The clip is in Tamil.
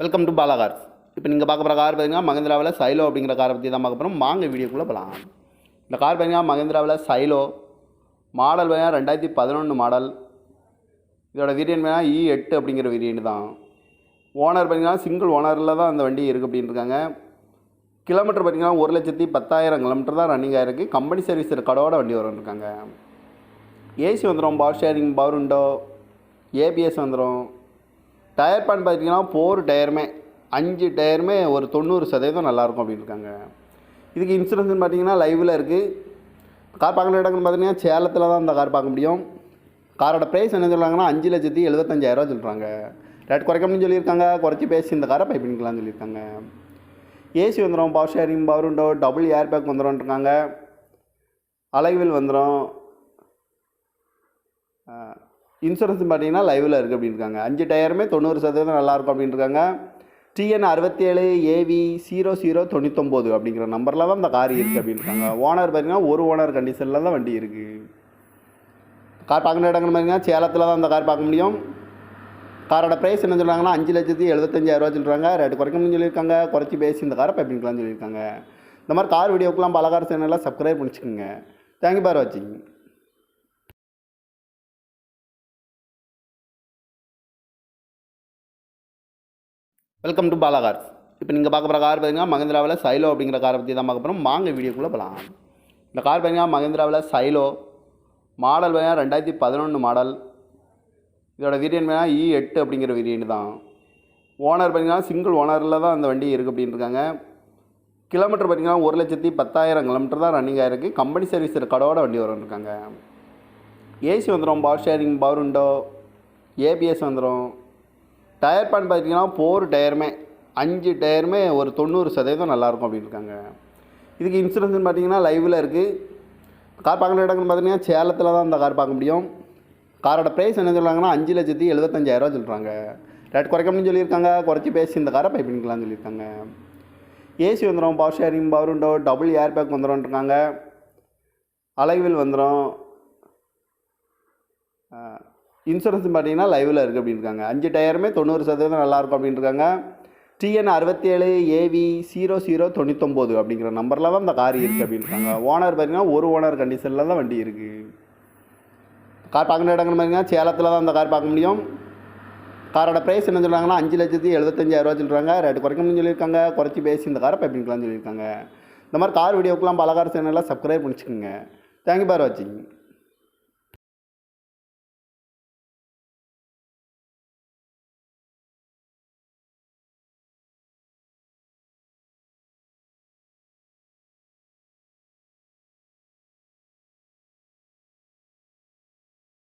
Welcome to Bala cars. இப்போ நீங்கள் பார்க்க போகிற கார் பார்த்தீங்கன்னா மகேந்திராவில் சைலோ அப்படிங்கிற காரை பற்றி தான் பார்க்க போகிறோம். வாங்க வீடியோக்குள்ளே போகலாம். இந்த கார் பார்த்தீங்கன்னா மகேந்திராவில் சைலோ மாடல் பார்த்தீங்கன்னா 2011 மாடல். இதோட வேரியன்ட் பார்த்தீங்கன்னா E8 அப்படிங்கிற வேரியன்ட் தான். ஓனர் பார்த்தீங்கன்னா சிங்கிள் ஓனரில் தான் அந்த வண்டி இருக்குது அப்படின்னு இருக்காங்க. கிலோமீட்டர் பார்த்தீங்கன்னா 1,10,000 கிலோமீட்டர் தான் ரன்னிங் ஆகிருக்கு. கம்பெனி சர்வீஸ் ரெக்கார்டோட வண்டி வரும் இருக்காங்க. ஏசி வந்துடும், power steering, power window, ABS வந்துடும். டயர் பேன் பார்த்தீங்கன்னா 4 டயருமே 5 டயருமே ஒரு 90% நல்லாயிருக்கும் அப்படின்னு இருக்காங்க. இதுக்கு இன்சூரன்ஸ்னு பார்த்தீங்கன்னா லைவில் இருக்குது. கார் பார்க்குற இடங்கள்னு பார்த்தீங்கன்னா சேலத்தில் தான் இந்த கார் பார்க்க முடியும். காரோட ப்ரைஸ் என்ன சொல்கிறாங்கன்னா 5,75,000 சொல்கிறாங்க. ரேட் குறைக்கணும்னு சொல்லியிருக்காங்க. குறைச்சி பேசி இந்த காரை பை பண்ணிக்கலாம்னு சொல்லியிருக்காங்க. ஏசி வந்துடும், power steering, power window, double air bag வந்துடும்ன்றாங்க. அலைவில் வந்துடும். இன்சூரன்ஸ் பார்த்தீங்கன்னா லைவில் இருக்குது அப்படின்னு இருக்காங்க. 5 டயருமே 90% நல்லாயிருக்கும் அப்படின்னு இருக்காங்க. TN 67 AV 0099 அப்படிங்கிற நம்பரில் தான் இந்த கார் இருக்குது அப்படின்னு இருக்காங்க. ஓனர் பார்த்தீங்கன்னா ஒரு ஓனர் கண்டிஷனில் தான் வண்டி இருக்குது. கார் பார்க்குற இடங்கள் பார்த்தீங்கன்னா சேலத்தில் தான் இந்த கார் பார்க்க முடியும். காரோட ப்ரைஸ் என்ன சொல்கிறாங்கன்னா 5,75,000 சொல்கிறாங்க. ரேட்டு குறைக்கணும்னு சொல்லியிருக்காங்க. குறைச்சி பேசி இந்த காரை பை பண்ணிக்கலாம்னு சொல்லியிருக்காங்க. இந்த மாதிரி கார் வீடியோக்கெலாம் பல கார் சேனலில் சப்ஸ்கிரைப் பண்ணிச்சுக்கோங்க. தேங்க்யூ ஃபார் வாட்சிங். Welcome to Bala cars. இப்போ நீங்கள் பார்க்க போகிற கார் பார்த்தீங்கன்னா மகேந்திராவில் சைலோ அப்படிங்கிற காரை பற்றி தான் பார்க்க போகிறோம். வாங்க வீடியோக்குள்ளே போகலாம். இந்த கார் பார்த்தீங்கன்னா மகேந்திராவில் சைலோ மாடல் பார்த்தீங்கன்னா 2011 மாடல். இதோட வேரியன்ட் பார்த்தீங்கன்னா E8 அப்படிங்கிற வேரியன்ட் தான். ஓனர் பார்த்தீங்கன்னா சிங்கிள் ஓனரில் தான் அந்த வண்டி இருக்குது அப்படின்னு இருக்காங்க. கிலோமீட்டர் பார்த்தீங்கன்னா 1,10,000 கிலோமீட்டர் தான் ரன்னிங் ஆகிருக்கு. கம்பெனி சர்வீஸ் ரெக்கார்டோட வண்டி வரும் இருக்காங்க. ஏசி வந்துடும், power steering, power window, ABS வந்துடும். டயர் பேன் பார்த்தீங்கன்னா 4 டயருமே 5 டயருமே ஒரு 90% நல்லாயிருக்கும் அப்படின்னு இருக்காங்க. இதுக்கு இன்சூரன்ஸ்னு பார்த்தீங்கன்னா லைவில் இருக்குது. கார் பார்க்குற இடங்கள்னு பார்த்தீங்கன்னா சேலத்தில் தான் இந்த கார் பார்க்க முடியும். காரோட ப்ரைஸ் என்ன சொல்கிறாங்கன்னா 5,75,000 சொல்கிறாங்க. ரேட் குறைக்கணும்னு சொல்லியிருக்காங்க. குறைச்சி பேசி இந்த காரை பை பண்ணிக்கலாம்னு சொல்லியிருக்காங்க. ஏசி வந்துடும், power steering, power window, double air bag வந்துடும்ன்றாங்க. அலைவில் வந்துடும். இன்சூரன்ஸ் பார்த்தீங்கன்னா லைவில் இருக்குது அப்படின்னு இருக்காங்க. 5 டயருமே 90% நல்லாயிருக்கும் அப்படின்னு இருக்காங்க. TN 67 AV 0099 அப்படிங்கிற நம்பரில் தான் இந்த கார் இருக்குது அப்படின்னு இருக்காங்க. ஓனர் பார்த்தீங்கன்னா ஒரு ஓனர் கண்டிஷனில் தான் வண்டி இருக்குது. கார் பார்க்குற இடங்கள்னு பார்த்தீங்கன்னா சேலத்தில் தான் இந்த கார் பார்க்க முடியும். காரோட ப்ரைஸ் என்ன சொல்கிறாங்கன்னா 5,75,000 சொல்கிறாங்க. ரேட்டு குறைக்கணும்னு சொல்லியிருக்காங்க. குறைச்சி பேசி இந்த காரை பை பண்ணிக்கலாம்னு சொல்லியிருக்காங்க. இந்த மாதிரி கார் வீடியோக்கெலாம் பல கார் சேனலில் சப்ஸ்கிரைப் பண்ணிச்சுக்கோங்க. தேங்க்யூ ஃபார் வாட்சிங்.